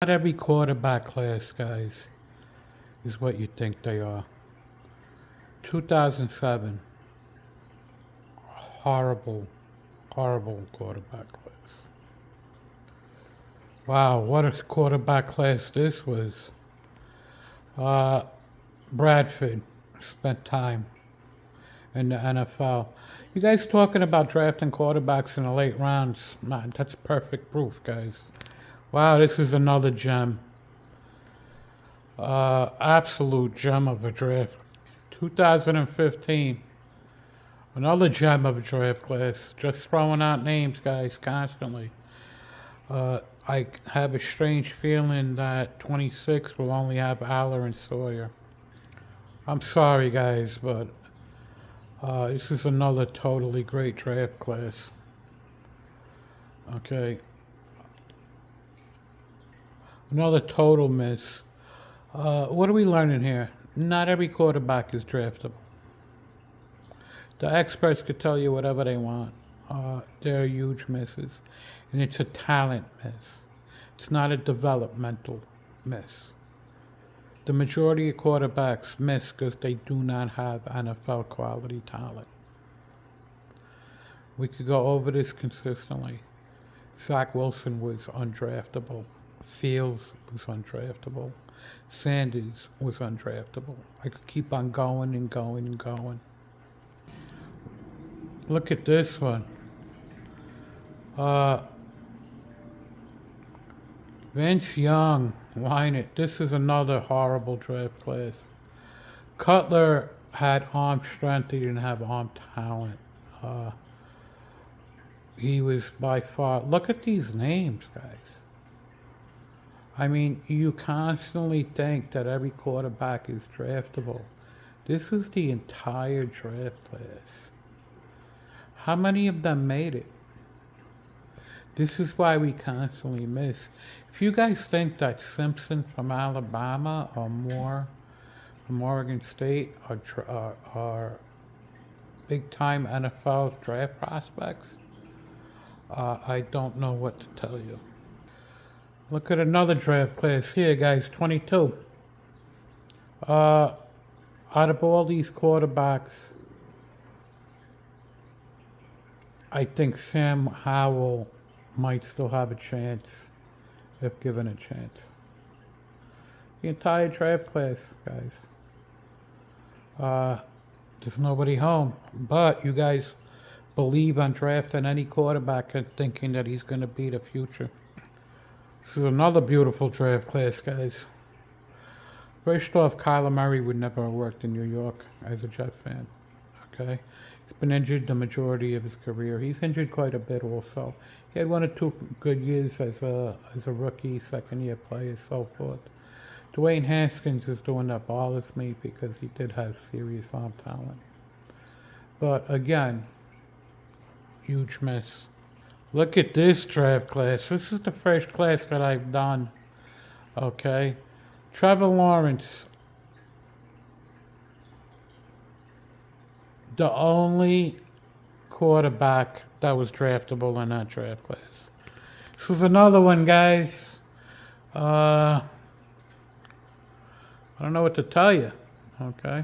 Not every quarterback class, guys, is what you think they are. 2007, horrible, horrible quarterback class. Wow, what a quarterback class this was. Uh, Bradford spent time in the NFL. You guys talking about drafting quarterbacks in the late rounds? Man, that's perfect proof, guys. Wow, this is another gem. Absolute gem of a draft. 2015, another gem of a draft class. Just throwing out names, guys, constantly. I have a strange feeling that 26 will only have Aller and Sawyer. I'm sorry, guys, but this is another totally great draft class. Okay. Another total miss. What are we learning here? Not every quarterback is draftable. The experts could tell you whatever they want. They're huge misses. And it's a talent miss. It's not a developmental miss. The majority of quarterbacks miss because they do not have NFL quality talent. We could go over this consistently. Zach Wilson was undraftable. Fields was undraftable. Sanders was undraftable. I could keep on going and going and going. Look at this one. Vince Young, line it. This is another horrible draft class. Cutler had arm strength. He didn't have arm talent. He was by far. Look at these names, guys. I mean, you constantly think that every quarterback is draftable. This is the entire draft class. How many of them made it? This is why we constantly miss. If you guys think that Simpson from Alabama or Moore from Oregon State are big time NFL draft prospects, I don't know what to tell you. Look at another draft class here, guys, 22. Out of all these quarterbacks, I think Sam Howell might still have a chance if given a chance. The entire draft class, guys. There's nobody home, but you guys believe on drafting any quarterback and thinking that he's going to be the future. This is another beautiful draft class, guys. First off, Kyler Murray would never have worked in New York as a Jet fan. Okay? He's been injured the majority of his career. He's injured quite a bit also. He had 1 or 2 good years as a rookie, second year player, so forth. Dwayne Haskins is the one that bothers me because he did have serious arm talent. But again, huge miss. Look at this draft class. This is the first class that I've done. Okay. Trevor Lawrence. The only quarterback that was draftable in that draft class. This is another one, guys. I don't know what to tell you. Okay.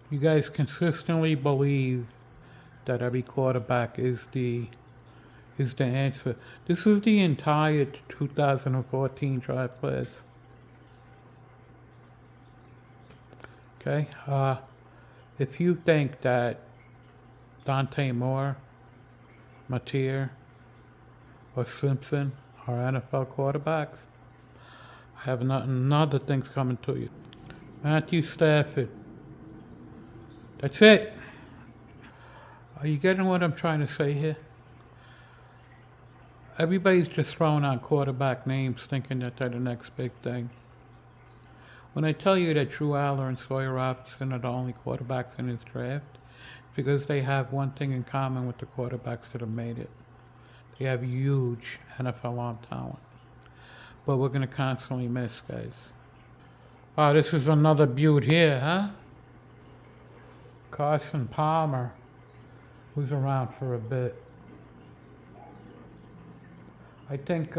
You guys consistently believe that every quarterback is the answer. This is the entire 2014 draft class. Okay. If you think that Dante Moore, Mateer, or Simpson are NFL quarterbacks, I have another things coming to you. Matthew Stafford. That's it. Are you getting what I'm trying to say here? Everybody's just throwing out quarterback names thinking that they're the next big thing. When I tell you that Drew Aller and Sawyer Robertson are the only quarterbacks in his draft, it's because they have one thing in common with the quarterbacks that have made it. They have huge NFL arm talent. But we're going to constantly miss, guys. Oh, this is another beaut here, huh? Carson Palmer, who's around for a bit. I think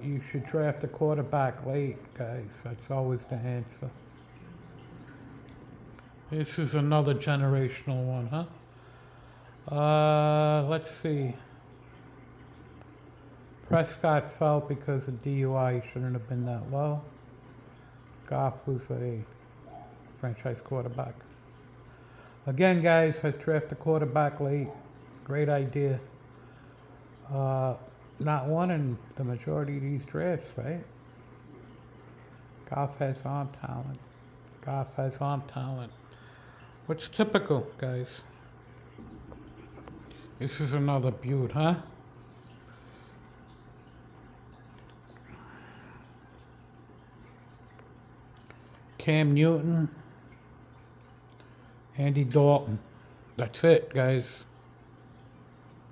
you should draft a quarterback late, guys. That's always the answer. This is another generational one, huh? Let's see. Prescott fell because of DUI. He shouldn't have been that low. Goff was a franchise quarterback. Again, guys, let's draft a quarterback late. Great idea. Not one in the majority of these drafts, right? Goff has arm talent. Goff has arm talent. What's typical, guys? This is another beaut, huh? Cam Newton, Andy Dalton. That's it, guys.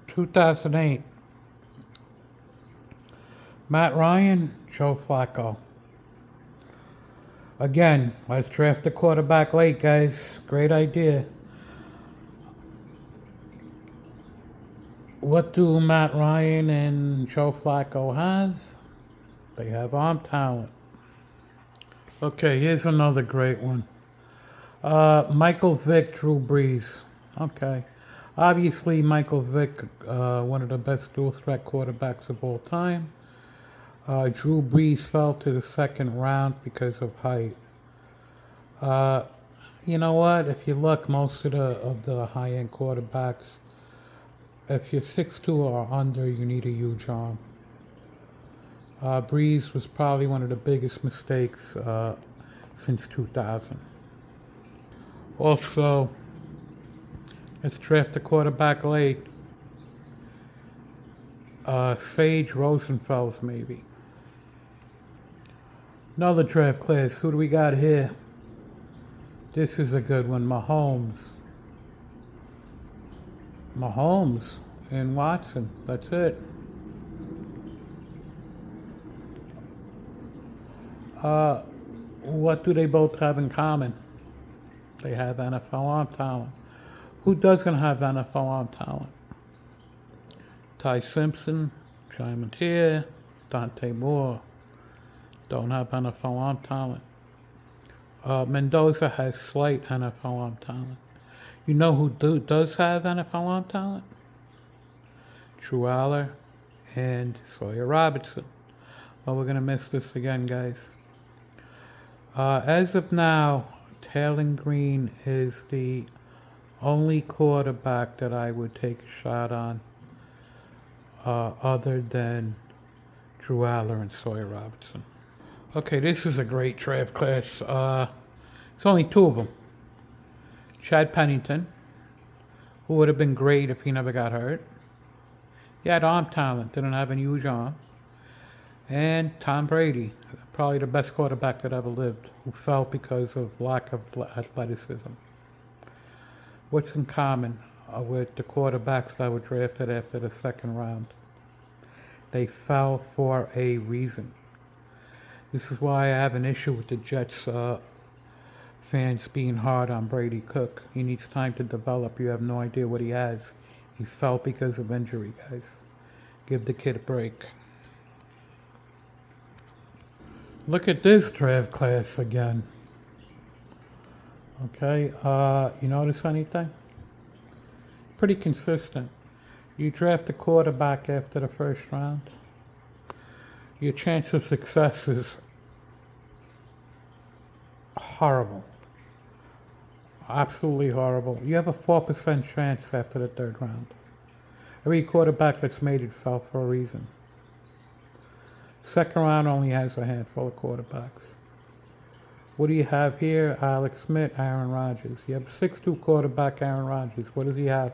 2008. Matt Ryan, Joe Flacco. Again, let's draft the quarterback late, guys. Great idea. What do Matt Ryan and Joe Flacco have? They have arm talent. Okay, here's another great one. Michael Vick, Drew Brees. Okay. Obviously, Michael Vick, one of the best dual threat quarterbacks of all time. Drew Brees fell to the second round because of height. You know what? If you look, most of the high-end quarterbacks, if you're 6'2" or under, you need a huge arm. Brees was probably one of the biggest mistakes since 2000. Also, let's draft a quarterback late. Sage Rosenfels, maybe. Another draft class. Who do we got here? This is a good one. Mahomes and Watson. That's it. What do they both have in common? They have NFL arm talent. Who doesn't have NFL arm talent? Ty Simpson, Jai Mateer, Dante Moore don't have NFL arm talent. Mendoza has slight NFL arm talent. You know who does have NFL arm talent? Drew Aller and Sawyer Robertson. Well, we're going to miss this again, guys. As of now, Taylor Green is the only quarterback that I would take a shot on other than Drew Aller and Sawyer Robertson. Okay, this is a great draft class. It's only two of them. Chad Pennington, who would have been great if he never got hurt. He had arm talent, didn't have a huge arm. And Tom Brady, probably the best quarterback that ever lived, who fell because of lack of athleticism. What's in common with the quarterbacks that were drafted after the second round? They fell for a reason. This is why I have an issue with the Jets fans being hard on Brady Cook. He needs time to develop. You have no idea what he has. He fell because of injury, guys. Give the kid a break. Look at this draft class again. Okay, you notice anything? Pretty consistent. You draft a quarterback after the first round, your chance of success is horrible. Absolutely horrible. You have a 4% chance after the third round. Every quarterback that's made it fell for a reason. Second round only has a handful of quarterbacks. What do you have here? Alex Smith, Aaron Rodgers. You have 6'2" quarterback Aaron Rodgers. What does he have?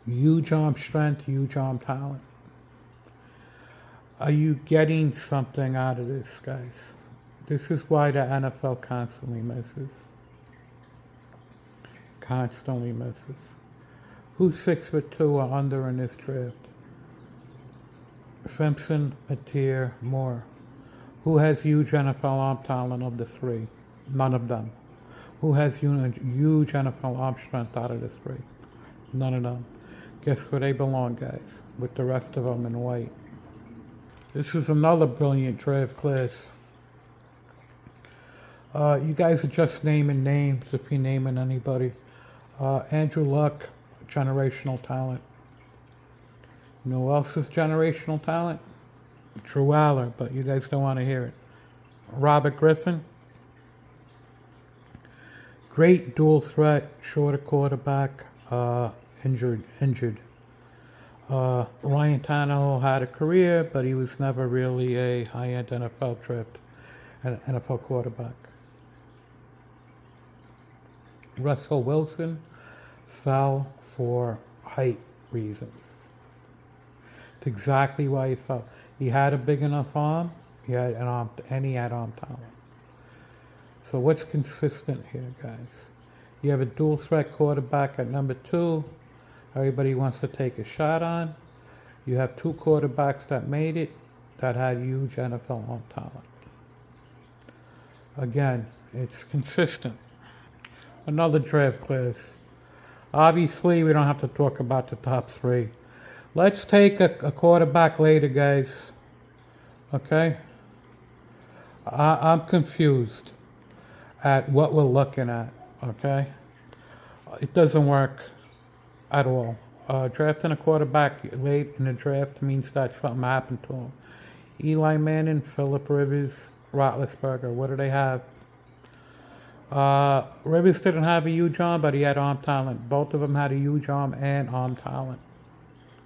Huge arm strength, huge arm talent. Are you getting something out of this, guys? This is why the NFL constantly misses. Constantly misses. Who's 6'2" or under in this draft? Simpson, Mateer, Moore. Who has huge NFL arm talent of the three? None of them. Who has huge NFL arm strength out of the three? None of them. Guess where they belong, guys? With the rest of them in white. This is another brilliant draft class. You guys are just naming names if you're naming anybody. Andrew Luck, generational talent. You know who else is generational talent? Drew Aller, but you guys don't want to hear it. Robert Griffin. Great dual threat, shorter quarterback, injured. Ryan Tannehill had a career, but he was never really a high-end NFL quarterback. Russell Wilson fell for height reasons. It's exactly why he fell. He had a big enough arm, he had arm talent. So what's consistent here, guys? You have a dual threat quarterback at number 2. Everybody wants to take a shot on. You have 2 quarterbacks that made it that had huge NFL arm talent. Again, it's consistent. Another draft class. Obviously, we don't have to talk about the top 3. Let's take a quarterback later, guys. Okay? I'm confused at what we're looking at. Okay? It doesn't work at all. Drafting a quarterback late in the draft means that something happened to him. Eli Manning, Phillip Rivers, Roethlisberger, what do they have? Rivers didn't have a huge arm, but he had arm talent. Both of them had a huge arm and arm talent.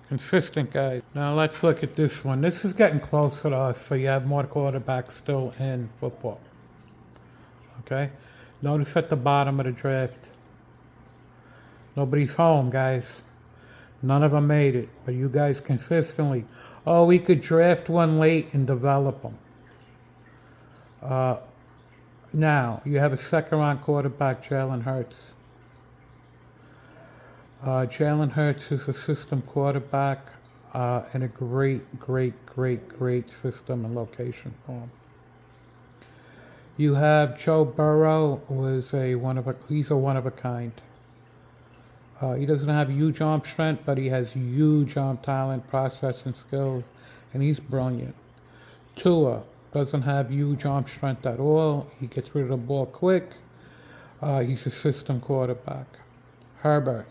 Consistent, guys. Now let's look at this one. This is getting closer to us, so you have more quarterbacks still in football. Okay? Notice at the bottom of the draft, nobody's home, guys. None of them made it, but you guys consistently, we could draft one late and develop them. Now, you have a second-round quarterback, Jalen Hurts. Jalen Hurts is a system quarterback and a great system and location for him. You have Joe Burrow, he's a one of a kind. He doesn't have huge arm strength, but he has huge arm talent, processing skills, and he's brilliant. Tua doesn't have huge arm strength at all. He gets rid of the ball quick. He's a system quarterback. Herbert.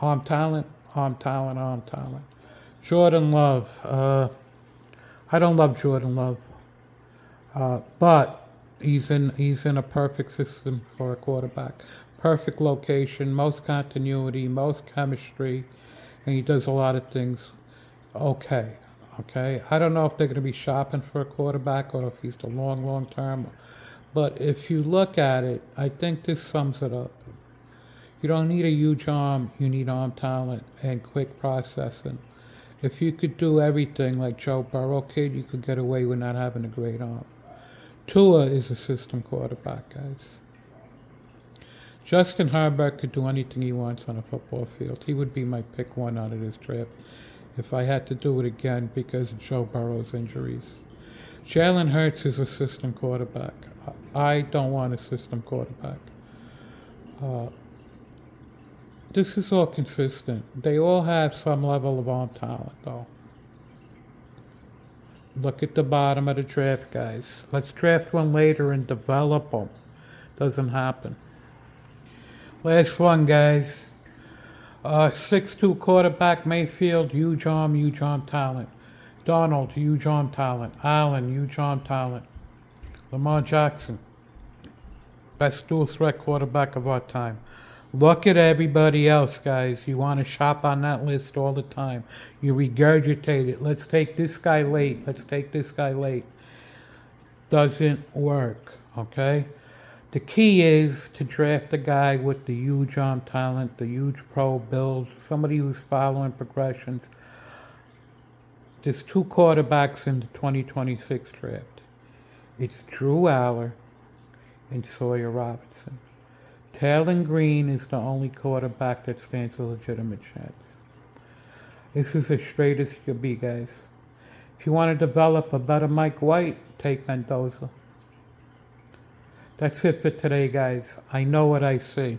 Arm talent. Jordan Love. I don't love Jordan Love. But he's in a perfect system for a quarterback. Perfect location, most continuity, most chemistry, and he does a lot of things okay. I don't know if they're going to be shopping for a quarterback or if he's the long term. But if you look at it, I think this sums it up. You don't need a huge arm, you need arm talent and quick processing. If you could do everything like Joe Burrow kid, you could get away with not having a great arm. Tua is a system quarterback, guys. Justin Herbert could do anything he wants on a football field. He would be my pick 1 out of this draft if I had to do it again because of Joe Burrow's injuries. Jalen Hurts is a system quarterback. I don't want a system quarterback. This is all consistent. They all have some level of arm talent, though. Look at the bottom of the draft, guys. Let's draft one later and develop them. Doesn't happen. Last one, guys. 6'2" quarterback, Mayfield, huge arm talent. Donald, huge arm talent. Allen, huge arm talent. Lamar Jackson, best dual threat quarterback of our time. Look at everybody else, guys. You want to shop on that list all the time. You regurgitate it. Let's take this guy late. Doesn't work, okay? The key is to draft a guy with the huge arm talent, the huge pro build, somebody who's following progressions. There's 2 quarterbacks in the 2026 draft. It's Drew Aller and Sawyer Robertson. Taylor Green is the only quarterback that stands a legitimate chance. This is as straight as you can be, guys. If you want to develop a better Mike White, take Mendoza. That's it for today, guys. I know what I see.